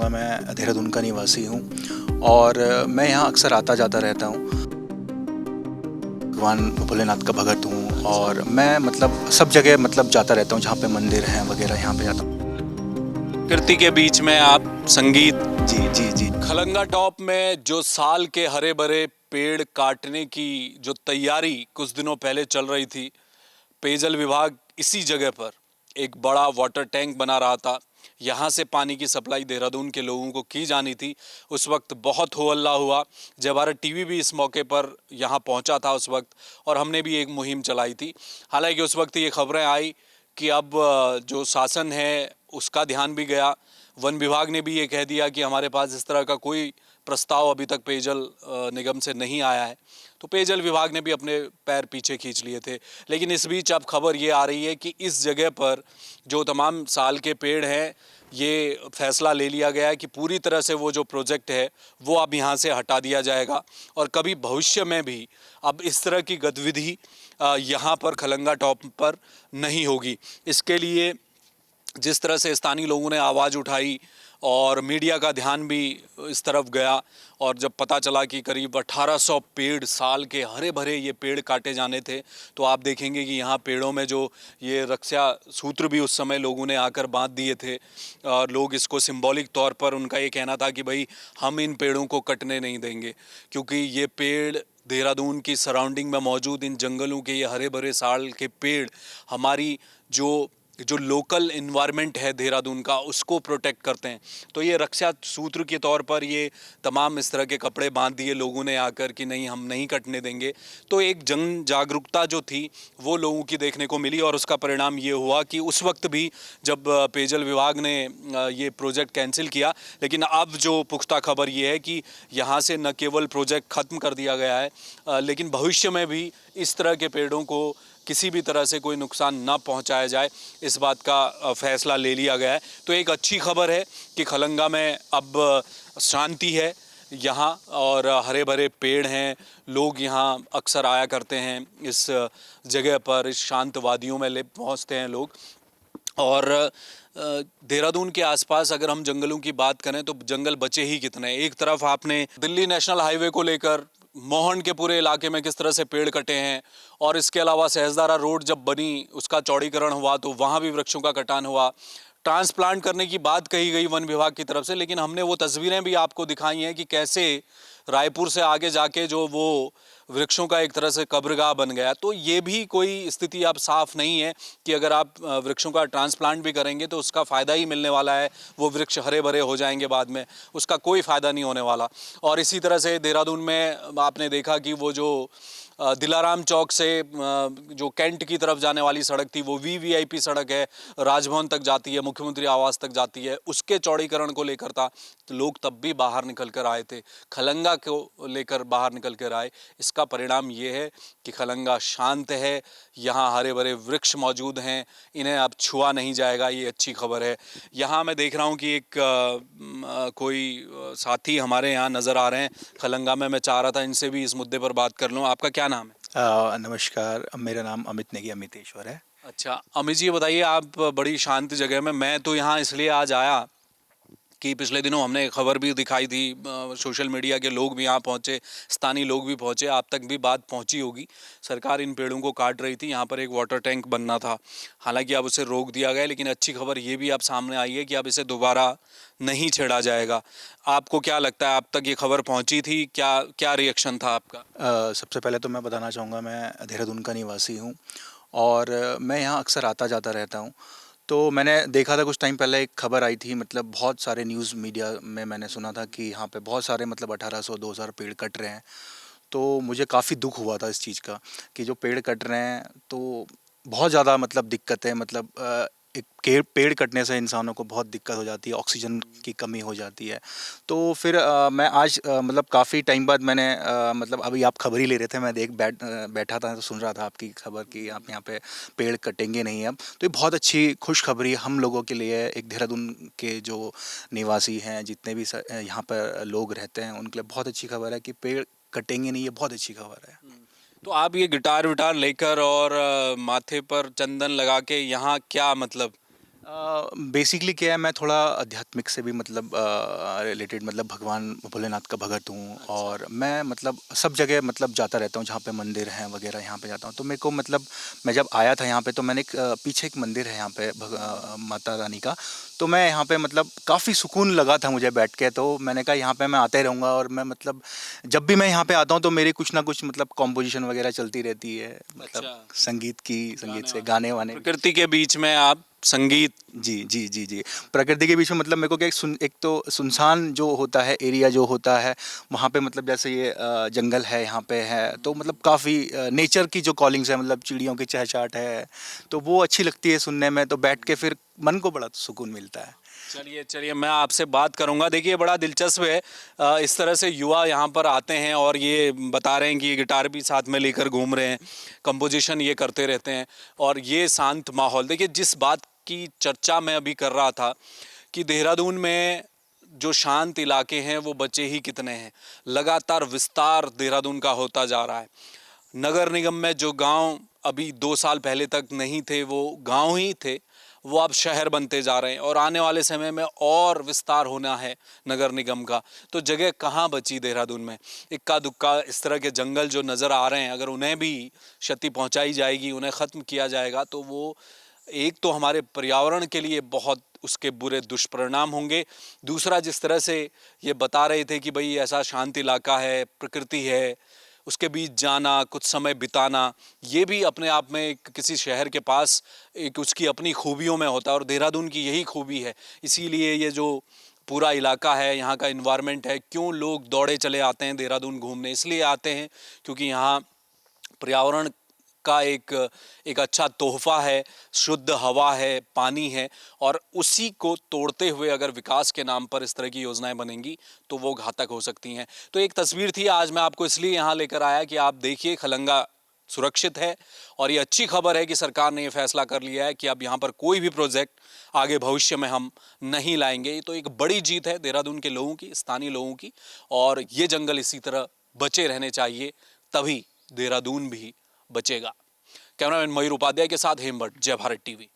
मैं देहरादून का निवासी हूँ और मैं यहाँ अक्सर आता जाता रहता हूँ। भगवान भोलेनाथ का भगत हूँ और मैं सब जगह जाता रहता हूँ जहाँ पे मंदिर हैं वगैरह, यहाँ पे जाता हूँ। प्रकृति के बीच में आप संगीत। जी जी जी। खलंगा टॉप में जो साल के हरे भरे पेड़ काटने की जो तैयारी कुछ दिनों पहले चल रही थी, पेयजल विभाग इसी जगह पर एक बड़ा वाटर टैंक बना रहा था। यहाँ से पानी की सप्लाई देहरादून के लोगों को की जानी थी। उस वक्त बहुत हो हल्ला हुआ। जय भारत टीवी भी इस मौके पर यहाँ पहुँचा था उस वक्त, और हमने भी एक मुहिम चलाई थी। हालांकि उस वक्त ये खबरें आई कि अब जो शासन है उसका ध्यान भी गया। वन विभाग ने भी ये कह दिया कि हमारे पास इस तरह का कोई प्रस्ताव अभी तक पेयजल निगम से नहीं आया है। तो पेयजल विभाग ने भी अपने पैर पीछे खींच लिए थे। लेकिन इस बीच अब खबर ये आ रही है कि इस जगह पर जो तमाम साल के पेड़ हैं, ये फैसला ले लिया गया है कि पूरी तरह से वो जो प्रोजेक्ट है वो अब यहाँ से हटा दिया जाएगा, और कभी भविष्य में भी अब इस तरह की गतिविधि यहाँ पर खलंगा टॉप पर नहीं होगी। इसके लिए जिस तरह से स्थानीय लोगों ने आवाज़ उठाई और मीडिया का ध्यान भी इस तरफ गया, और जब पता चला कि करीब 1800 पेड़, साल के हरे भरे ये पेड़ काटे जाने थे, तो आप देखेंगे कि यहाँ पेड़ों में जो ये रक्षा सूत्र भी उस समय लोगों ने आकर बांध दिए थे। और लोग इसको सिंबॉलिक तौर पर, उनका ये कहना था कि भाई हम इन पेड़ों को कटने नहीं देंगे, क्योंकि ये पेड़ देहरादून की सराउंडिंग में मौजूद इन जंगलों के ये हरे भरे साल के पेड़ हमारी जो लोकल इन्वायरमेंट है देहरादून का, उसको प्रोटेक्ट करते हैं। तो ये रक्षा सूत्र के तौर पर ये तमाम इस तरह के कपड़े बांध दिए लोगों ने आकर कि नहीं, हम नहीं कटने देंगे। तो एक जन जागरूकता जो थी वो लोगों की देखने को मिली, और उसका परिणाम ये हुआ कि उस वक्त भी जब पेयजल विभाग ने ये प्रोजेक्ट कैंसिल किया, लेकिन अब जो पुख्ता खबर ये है कि यहाँ से न केवल प्रोजेक्ट ख़त्म कर दिया गया है, लेकिन भविष्य में भी इस तरह के पेड़ों को किसी भी तरह से कोई नुकसान ना पहुंचाया जाए, इस बात का फैसला ले लिया गया है। तो एक अच्छी खबर है कि खलंगा में अब शांति है यहाँ, और हरे भरे पेड़ हैं। लोग यहाँ अक्सर आया करते हैं इस जगह पर, इस शांत वादियों में पहुँचते हैं लोग। और देहरादून के आसपास अगर हम जंगलों की बात करें तो जंगल बचे ही कितने। एक तरफ आपने दिल्ली नेशनल हाईवे को लेकर मोहन के पूरे इलाके में किस तरह से पेड़ कटे हैं, और इसके अलावा सहजदारा रोड जब बनी, उसका चौड़ीकरण हुआ तो वहाँ भी वृक्षों का कटान हुआ। ट्रांसप्लांट करने की बात कही गई वन विभाग की तरफ से, लेकिन हमने वो तस्वीरें भी आपको दिखाई हैं कि कैसे रायपुर से आगे जाके जो वो वृक्षों का एक तरह से कब्रगाह बन गया। तो ये भी कोई स्थिति अब साफ नहीं है कि अगर आप वृक्षों का ट्रांसप्लांट भी करेंगे तो उसका फ़ायदा ही मिलने वाला है, वो वृक्ष हरे भरे हो जाएंगे बाद में, उसका कोई फ़ायदा नहीं होने वाला। और इसी तरह से देहरादून में आपने देखा कि वो जो दिलाराम चौक से जो कैंट की तरफ जाने वाली सड़क थी, वो वीवीआईपी सड़क है, राजभवन तक जाती है, मुख्यमंत्री आवास तक जाती है, उसके चौड़ीकरण को लेकर था। तो लोग तब भी बाहर निकल कर आए थे, खलंगा को लेकर बाहर निकल कर आए। इसका परिणाम ये है कि खलंगा शांत है, यहाँ हरे भरे वृक्ष मौजूद हैं, इन्हें अब छुआ नहीं जाएगा, ये अच्छी खबर है। यहाँ मैं देख रहा हूँ कि एक कोई साथी हमारे यहाँ नज़र आ रहे हैं खलंगा में। मैं चाह रहा था इनसे भी इस मुद्दे पर बात कर लूँ। आपका क्या नाम है? नमस्कार, मेरा नाम अमित नेगी अमितेश्वर है। अच्छा अमित जी, बताइए, आप बड़ी शांत जगह में, मैं तो यहाँ इसलिए आज आया कि पिछले दिनों हमने खबर भी दिखाई थी, सोशल मीडिया के लोग भी यहाँ पहुँचे, स्थानीय लोग भी पहुँचे, आप तक भी बात पहुँची होगी। सरकार इन पेड़ों को काट रही थी, यहाँ पर एक वाटर टैंक बनना था, हालांकि अब उसे रोक दिया गया। लेकिन अच्छी खबर ये भी अब सामने आई है कि अब इसे दोबारा नहीं छेड़ा जाएगा। आपको क्या लगता है, आप तक ये खबर पहुँची थी? क्या क्या रिएक्शन था आपका? सबसे पहले तो मैं बताना चाहूँगा, मैं देहरादून का निवासी हूँ और मैं यहाँ अक्सर आता जाता रहता हूँ। तो मैंने देखा था, कुछ टाइम पहले एक खबर आई थी, बहुत सारे न्यूज़ मीडिया में मैंने सुना था कि यहाँ पे बहुत सारे 1800-2000 पेड़ कट रहे हैं। तो मुझे काफ़ी दुख हुआ था इस चीज़ का कि जो पेड़ कट रहे हैं तो बहुत ज़्यादा दिक्कत है। एक पेड़ कटने से इंसानों को बहुत दिक्कत हो जाती है, ऑक्सीजन की कमी हो जाती है। तो फिर मैं आज काफ़ी टाइम बाद मैंने अभी आप खबर ही ले रहे थे, मैं बैठा था तो सुन रहा था आपकी खबर कि आप यहाँ पे पेड़ कटेंगे नहीं अब। तो ये बहुत अच्छी खुशखबरी हम लोगों के लिए, एक देहरादून के जो निवासी हैं, जितने भी यहाँ पर लोग रहते हैं, उनके लिए बहुत अच्छी खबर है कि पेड़ कटेंगे नहीं। ये बहुत अच्छी खबर है। तो आप ये गिटार विटार लेकर और माथे पर चंदन लगा के यहाँ क्या बेसिकली क्या है, मैं थोड़ा आध्यात्मिक से भी मतलब रिलेटेड, मतलब भगवान भोलेनाथ का भगत हूँ। और मैं मतलब सब जगह मतलब जाता रहता हूँ जहाँ पे मंदिर हैं वगैरह, यहाँ पे जाता हूँ। तो मेरे को मतलब मैं जब आया था यहाँ पे, तो मैंने एक पीछे एक मंदिर है यहाँ पे माता रानी का। तो मैं यहाँ पे मतलब काफ़ी सुकून लगा था मुझे बैठ के। तो मैंने कहा यहाँ पे मैं आता ही रहूँगा। और मैं मतलब जब भी मैं यहाँ पे आता हूँ तो मेरी कुछ ना कुछ मतलब कॉम्पोजिशन वगैरह चलती रहती है, मतलब अच्छा, संगीत की, संगीत गाने से वाने गाने वाने। प्रकृति के बीच में आप संगीत। जी, जी, जी, जी। प्रकृति के बीच में मतलब मेरे को क्या, एक तो सुनसान जो होता है एरिया जो होता है, वहाँ पे मतलब जैसे ये जंगल है यहाँ पे है, तो मतलब काफ़ी नेचर की जो कॉलिंग्स है, मतलब चिड़ियों की चहचहाट है, तो वो अच्छी लगती है सुनने में। तो बैठ के फिर मन को बड़ा सुकून मिलता है। चलिए चलिए, मैं आपसे बात करूंगा। देखिए, बड़ा दिलचस्प है। इस तरह से युवा यहाँ पर आते हैं और ये बता रहे हैं कि गिटार भी साथ में लेकर घूम रहे हैं, कंपोजिशन ये करते रहते हैं, और ये शांत माहौल। देखिए, जिस बात की चर्चा मैं अभी कर रहा था कि देहरादून में जो शांत इलाके हैं वो बचे ही कितने हैं। लगातार विस्तार देहरादून का होता जा रहा है। नगर निगम में जो गांव अभी 2 साल पहले तक नहीं थे, वो गांव ही थे, वो अब शहर बनते जा रहे हैं, और आने वाले समय में और विस्तार होना है नगर निगम का। तो जगह कहाँ बची देहरादून में? इक्का दुक्का इस तरह के जंगल जो नज़र आ रहे हैं, अगर उन्हें भी क्षति पहुंचाई जाएगी, उन्हें ख़त्म किया जाएगा, तो वो एक तो हमारे पर्यावरण के लिए बहुत उसके बुरे दुष्परिणाम होंगे। दूसरा, जिस तरह से ये बता रहे थे कि भाई ऐसा शांत इलाका है, प्रकृति है, उसके बीच जाना, कुछ समय बिताना, ये भी अपने आप में किसी शहर के पास एक उसकी अपनी खूबियों में होता है, और देहरादून की यही खूबी है। इसीलिए ये जो पूरा इलाका है, यहाँ का इन्वायरमेंट है, क्यों लोग दौड़े चले आते हैं देहरादून घूमने? इसलिए आते हैं क्योंकि यहाँ पर्यावरण का एक एक अच्छा तोहफा है, शुद्ध हवा है, पानी है, और उसी को तोड़ते हुए अगर विकास के नाम पर इस तरह की योजनाएं बनेंगी तो वो घातक हो सकती हैं। तो एक तस्वीर थी, आज मैं आपको इसलिए यहाँ लेकर आया कि आप देखिए, खलंगा सुरक्षित है, और ये अच्छी खबर है कि सरकार ने ये फैसला कर लिया है कि अब यहाँ पर कोई भी प्रोजेक्ट आगे भविष्य में हम नहीं लाएंगे। ये तो एक बड़ी जीत है देहरादून के लोगों की, स्थानीय लोगों की, और ये जंगल इसी तरह बचे रहने चाहिए, तभी देहरादून भी बचेगा। कैमरामैन मयूर उपाध्याय के साथ हेमभट्ट, जय भारत टीवी।